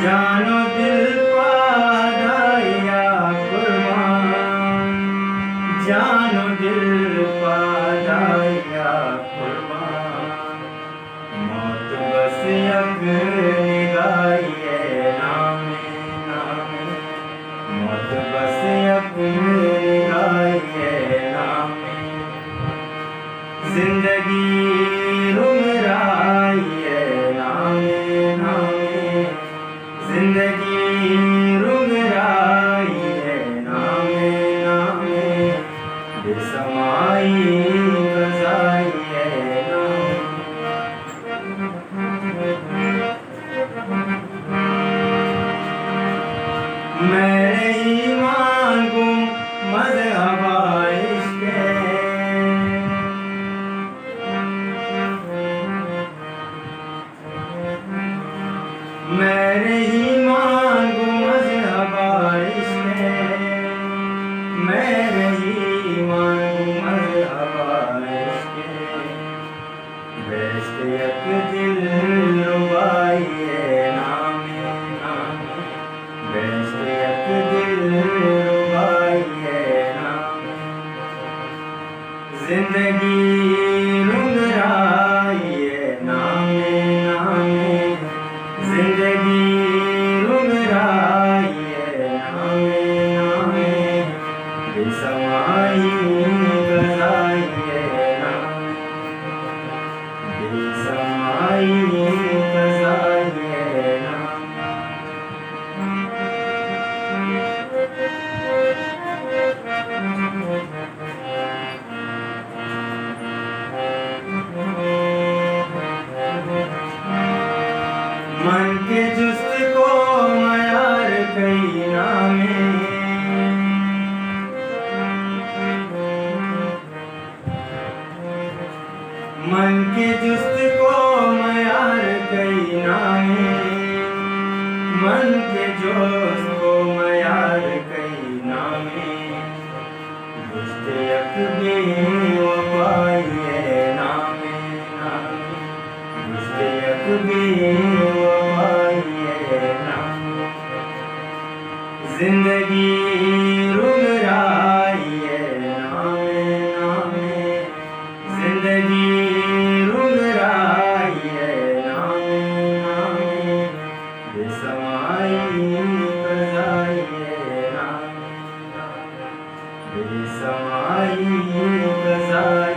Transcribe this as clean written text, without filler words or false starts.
जानो दिल पादाया कुर्बान, जानो दिल पादाया कुर्बान। मौत बस एक निगाही है नामे नामे, मौत बस एक निगाही है नामे। जिंदगी रुमराई है नामे नामे, जिंदगी रुमराई है नामे नामे। बेसमाई ग़ज़ाई है नामे। मैं नहीं मांगूं मज़हबा इश्क़ है, मैं नहीं मांगूं मज़हबा इश्क़ है, मैं नहीं मांगूं मज़हबा इश्क़ है। बेश्त एक दिलरुबाई है नामे नामे, बेश्त एक दिलरुबाई है नामे। जिंदगी रुमराई है नामे नामे, जिंदगी रुमराई है नामे नामे। बेसमाई ग़ज़ाई है नामे, बेसमाई ग़ज़ाई है नामे। मन के जुस्त को मयार कई नामे, मन के जुस्त को मयार कई नामे, मन के जुस्त को मयार कई नामे। दुश्त एक बेवफ़ाई है नामे नामे, दुश्त एक बेवफ़ाई है नामे। जिंदगी रुमराई है नामे नामे, जिंदगी रुमराई है नामे नामे। बेसमाई ग़ज़ाई है नामे नामे, बेसमाई ग़ज़ाई